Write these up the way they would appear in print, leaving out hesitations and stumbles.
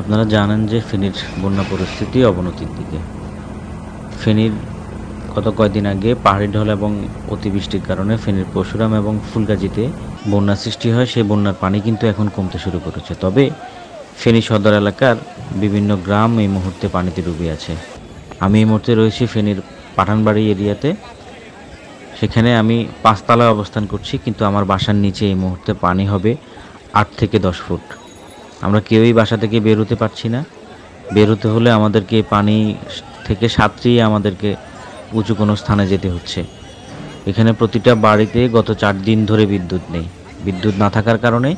আপনারা জানেন যে ফেনীর বন্যা পরিস্থিতি অবনতির দিকে। ফেনীর গত কয়েকদিন আগে পাহাড়ি ঢল এবং অতিবৃষ্টির কারণে ফেনীর পরশুরাম এবং ফুলগাজীতে বন্যা সৃষ্টি হয়। সেই বন্যার পানি কিন্তু এখন কমতে শুরু করেছে। তবে ফেনী সদর এলাকার বিভিন্ন গ্রাম এই মুহূর্তে পানিতে ডুবে আছে। আমি এই মুহূর্তে রয়েছি ফেনীর পাঠানবাড়ি এরিয়াতে। সেখানে আমি ৫ তলায় অবস্থান করছি, কিন্তু আমার বাসার নিচে এই মুহূর্তে পানি হবে ৮ থেকে ১০ ফুট। আমরা কেউই বাসা থেকে বের হতে পারছি না। বের হতে হলে আমাদেরকে পানি থেকে সাঁতরিয়ে আমাদেরকে উঁচু কোনো স্থানে যেতে হচ্ছে। এখানে প্রতিটা বাড়িতে গত ৪ দিন ধরে বিদ্যুৎ নেই। বিদ্যুৎ না থাকার কারণে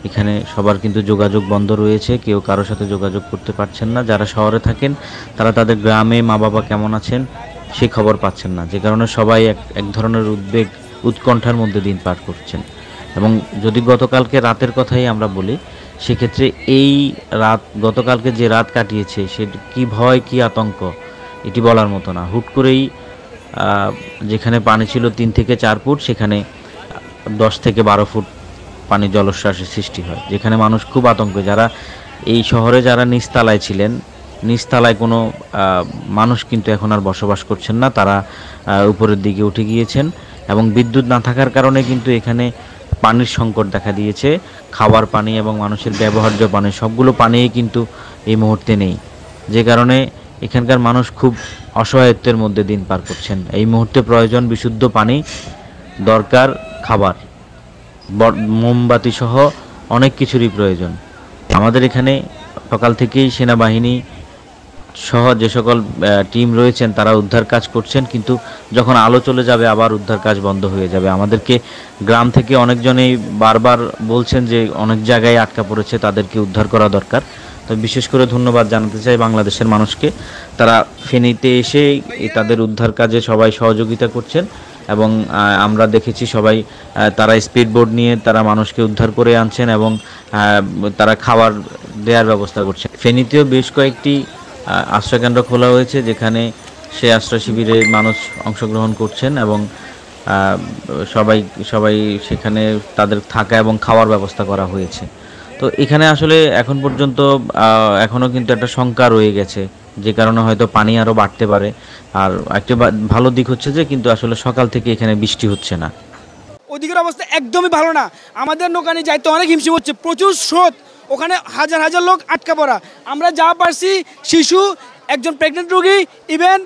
এখানে সবার কিন্তু যোগাযোগ বন্ধ রয়েছে। কেউ কারো সাথে যোগাযোগ করতে পারছেন না। যারা শহরে থাকেন তারা তাদের গ্রামে মা-বাবা কেমন আছেন সেই খবর পাচ্ছেন না। যে কারণে সবাই এক ধরনের উদ্বেগ, উৎকণ্ঠার মধ্যে দিন পার করছেন। এবং যদি গতকালকে রাতের কথাই আমরা বলি, সেক্ষেত্রে এই রাত, গতকালকে যে রাত কাটিয়েছে সে কী ভয়, কী আতঙ্ক, এটি বলার মতো না। হুট করেই যেখানে পানি ছিল ৩ থেকে ৪ ফুট, সেখানে ১০ থেকে ১২ ফুট পানি জলোচ্ছ্বাসের সৃষ্টি হয়, যেখানে মানুষ খুব আতঙ্কে। যারা এই শহরে যারা নিচতলায় ছিলেন, নিচতলায় কোনো মানুষ কিন্তু এখন আর বসবাস করছেন না। তারা উপরের দিকে উঠে গিয়েছেন এবং বিদ্যুৎ না থাকার কারণে কিন্তু এখানে পানির সংকট দেখা দিয়েছে। খাবার পানি এবং মানুষের ব্যবহার্য পানি, সবগুলো পানিই কিন্তু এই মুহূর্তে নেই। যে কারণে এখানকার মানুষ খুব অসহায়ত্বের মধ্যে দিন পার করছেন। এই মুহূর্তে প্রয়োজন বিশুদ্ধ পানি, দরকার খাবার, মোমবাতি সহ অনেক কিছুরই প্রয়োজন। আমাদের এখানে সকাল থেকেই সেনাবাহিনী সহ যে সকল টিম রয়েছেন তারা উদ্ধার কাজ করছেন, কিন্তু যখন আলো চলে যাবে আবার উদ্ধার কাজ বন্ধ হয়ে যাবে। আমাদেরকে গ্রাম থেকে অনেকজনেই বারবার বলছেন যে অনেক জায়গায় আটকা পড়েছে, তাদেরকে উদ্ধার করা দরকার। তো বিশেষ করে ধন্যবাদ জানাতে চাই বাংলাদেশের মানুষকে। তারা ফেনীতে এসে তাদের উদ্ধার কাজে সবাই সহযোগিতা করছেন এবং আমরা দেখেছি সবাই তারা স্পিড বোট নিয়ে তারা মানুষকে উদ্ধার করে আনছেন এবং তারা খাবার দেওয়ার ব্যবস্থা করছেন। ফেনীতেও বেশ কয়েকটি আশ্রয়কেন্দ্র খোলা হয়েছে, যেখানে সে আশ্রয় শিবিরে মানুষ অংশগ্রহণ করছেন এবং সবাই সবাই সেখানে তাদের থাকা এবং খাওয়ার ব্যবস্থা করা হয়েছে। তো এখানে আসলে এখন পর্যন্ত এখনও কিন্তু একটা শঙ্কা রয়ে গেছে, যে কারণে হয়তো পানি আরও বাড়তে পারে। আর একটা ভালো দিক হচ্ছে যে কিন্তু আসলে সকাল থেকে এখানে বৃষ্টি হচ্ছে না। ওদিকের অবস্থা একদমই ভালো না। আমাদের নৌকানে যাইতে অনেক হিমশিম হচ্ছে, প্রচুর স্রোত, ওখানে হাজার হাজার লোক আটকা পড়া। আমরা যা পারছি শিশু, একজন প্রেগনেন্ট রোগী, ইভেন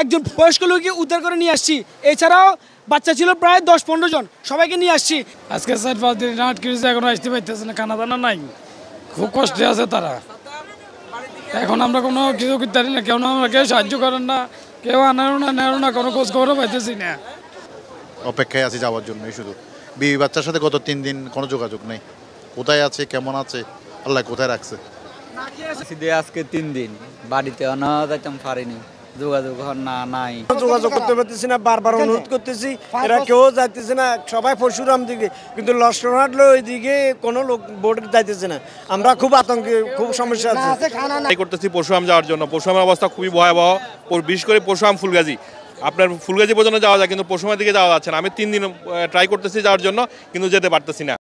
একজন বয়স্ক রোগী উদ্ধার করে নিয়ে আসছি। এছাড়াও বাচ্চা ছিল প্রায় ১০-১৫ জন, সবাইকে নিয়ে আসছি। আজকে ৪-৫ দিন আটকে এখনো আসতে পারতেছে না, খানা দানা নাই, খুব কষ্টে আছে তারা। এখন আমরা কোনো কিছু করতে পারি না, কেউ আমাকে সাহায্য করেন না, কেউ আনারও না নেওয়ারও না, কোনো খোঁজ খবরও পাইতেছি না। অপেক্ষায় আছি যাওয়ার জন্যই শুধু। বিবি বাচ্চার সাথে গত ৩ দিন কোনো যোগাযোগ নেই। কোথায় আছে, কেমন আছে, আল্লাহ কোথায় রাখছে। আজকে ৩ দিন বাড়িতে আনা যাইতাম পারিনি, যোগাযোগ নাই, যোগাযোগ করতে পারতেছি না। বারবার অনুরোধ করতেছি, এরা কেউ যাইতেছে না, সবাই পরশুরাম দিকে, কিন্তু লস্করহাট ওই দিকে কোনো লোক বোট যাইতেছে না। আমরা খুব আতঙ্কে, খুব সমস্যা আছে। ট্রাই করতেছি পরশুরাম যাওয়ার জন্য। পরশুরামের অবস্থা খুবই ভয়াবহ, বিশেষ করে পরশুরাম ফুলগাজী। আপনার ফুলগাজী পর্যন্ত যাওয়া যায়, কিন্তু পরশুরামের দিকে যাওয়া যাচ্ছে না। আমি ৩ দিন ট্রাই করতেছি যাওয়ার জন্য, কিন্তু যেতে পারতেছি না।